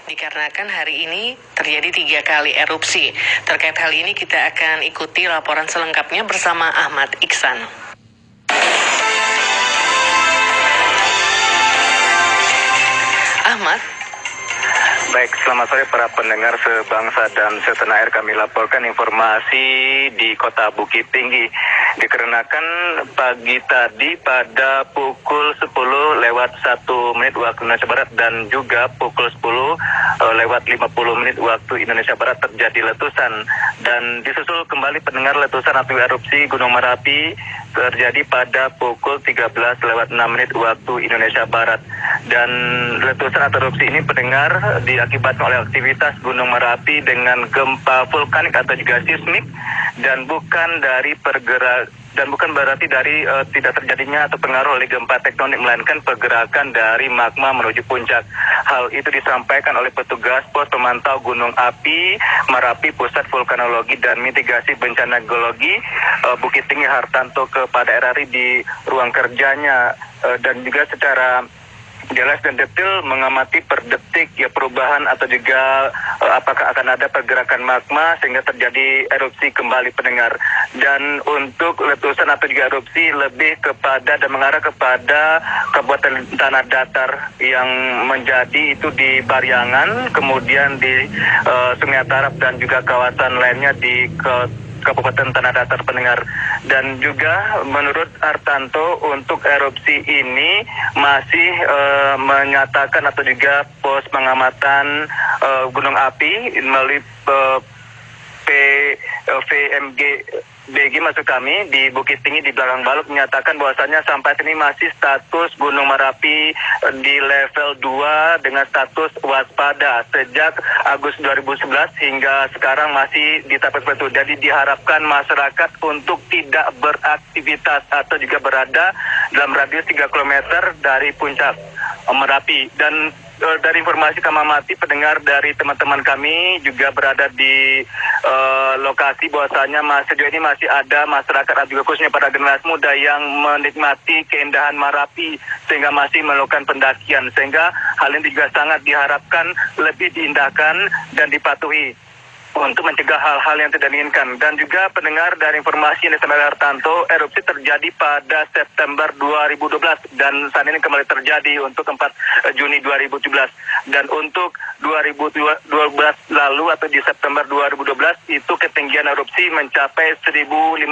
dikarenakan hari ini terjadi 3 kali erupsi. Terkait hal ini kita akan ikuti laporan selengkapnya bersama Ahmad Iksan. Ahmad. Baik, selamat sore para pendengar sebangsa dan setanah air. Kami laporkan informasi di kota Bukit Tinggi. Dikarenakan pagi tadi pada pukul 10 lewat 1 menit waktu Indonesia Barat dan juga pukul 10 lewat 50 menit waktu Indonesia Barat terjadi letusan. Dan disusul kembali pendengar letusan atau erupsi Gunung Merapi terjadi pada pukul 13 lewat 6 menit waktu Indonesia Barat. Dan letusan atau erupsi ini pendengar diakibatkan oleh aktivitas Gunung Merapi dengan gempa vulkanik atau juga seismik dan bukan berarti dari tidak terjadinya atau pengaruh oleh gempa tektonik, melainkan pergerakan dari magma menuju puncak. Hal itu disampaikan oleh petugas pos pemantau Gunung Api Merapi Pusat Vulkanologi dan Mitigasi Bencana Geologi Bukit Tinggi Hartanto kepada RRI di ruang kerjanya, dan juga secara jelas dan detail mengamati per detik perubahan atau juga apakah akan ada pergerakan magma sehingga terjadi erupsi kembali pendengar. Dan untuk letusan atau juga erupsi lebih kepada dan mengarah kepada Kabupaten Tanah Datar yang menjadi itu di Pariangan, kemudian di Sungai Tarap dan juga kawasan lainnya di Kabupaten Tanah Datar pendengar. Dan juga menurut Hartanto untuk erupsi ini masih menyatakan atau juga pos pengamatan gunung api melalui BG maksud kami di Bukit Tinggi di belakang Baluk menyatakan bahwasanya sampai ini masih status Gunung Merapi di level 2 dengan status waspada sejak Agustus 2011 hingga sekarang masih di tahap seperti itu. Jadi diharapkan masyarakat untuk tidak beraktivitas atau juga berada dalam radius 3 km dari puncak Merapi. Dan dari informasi kami amati pendengar dari teman-teman kami juga berada di lokasi bahwasanya sejauh ini masih ada masyarakat atau juga khususnya para generasi muda yang menikmati keindahan Merapi sehingga masih melakukan pendakian, sehingga hal ini juga sangat diharapkan lebih diindahkan dan dipatuhi untuk mencegah hal-hal yang tidak diinginkan. Dan juga pendengar dari informasi yang disampaikan Hartanto, erupsi terjadi pada September 2012 dan saat ini kembali terjadi untuk 4 Juni 2017. Dan untuk 2012 lalu atau di September 2012 itu ketinggian erupsi mencapai 1.500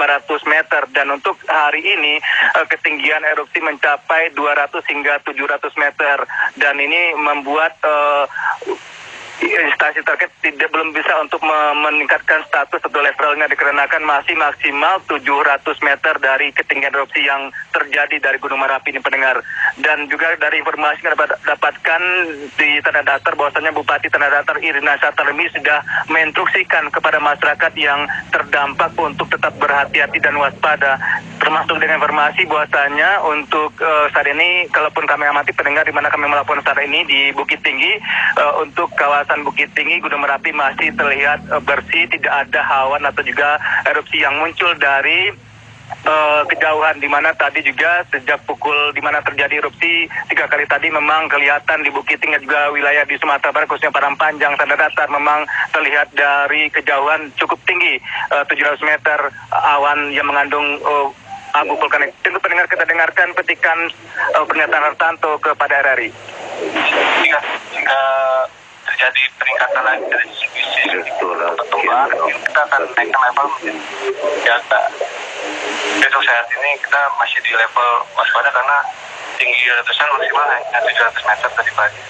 meter, dan untuk hari ini ketinggian erupsi mencapai 200 hingga 700 meter. Dan ini membuat instansi terkait belum bisa untuk meningkatkan status atau levelnya dikarenakan masih maksimal 700 meter dari ketinggian erupsi yang terjadi dari Gunung Merapi ini pendengar. Dan juga dari informasi yang dapatkan di Tanah Datar bahwasanya Bupati Tanah Datar Irina Satarmi sudah menginstruksikan kepada masyarakat yang terdampak untuk tetap berhati-hati dan waspada, termasuk dengan informasi bahwasanya untuk saat ini kalaupun kami amati pendengar di mana kami melaporkan saat ini di Bukit Tinggi, untuk kawasan Bukit Tinggi Gunung Merapi masih terlihat bersih, tidak ada awan atau juga erupsi yang muncul dari kejauhan, di mana tadi juga sejak pukul di mana terjadi erupsi 3 kali tadi memang kelihatan di Bukit Tinggi juga wilayah di Sumatera Barat khususnya Padang-Panjang, Tanah Datar memang terlihat dari kejauhan cukup tinggi 700 meter awan yang mengandung abu vulkanik. Tentu pendengar kita dengarkan petikan pernyataan Hartanto kepada RRI. Jika terjadi peningkatan lagi dari sisi pertumbuhan, kita akan naikkan level siaga. Untuk saat ini kita masih di level waspada karena tinggi letusan maksimal hanya 700 meter tadi pagi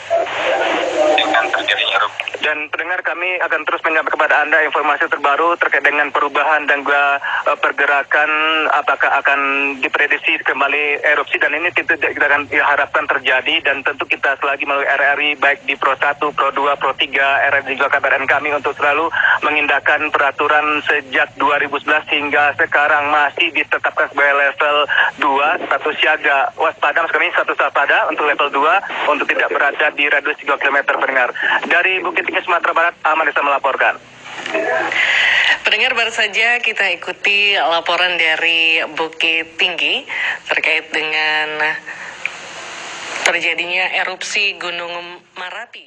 dengan terjadinya erupsi. Dan pendengar kami akan terus menyampaikan kepada Anda informasi terbaru terkait dengan perubahan dan juga pergerakan apakah akan diprediksi kembali erupsi, dan ini kita akan harapkan terjadi. Dan tentu kita selagi melalui RRI baik di Pro 1, Pro 2, Pro 3, RRI juga KBRN kami untuk selalu mengindahkan peraturan sejak 2011 hingga sekarang masih ditetapkan sebagai level 2 status siaga waspada. Maksud kami status waspada untuk level 2 untuk tidak berada di radius 3 km pendengar. Dari Bukit Tinggi Sumatera Barat, Ahmad Iksan melaporkan. Pendengar, baru saja kita ikuti laporan dari Bukit Tinggi terkait dengan terjadinya erupsi Gunung Merapi.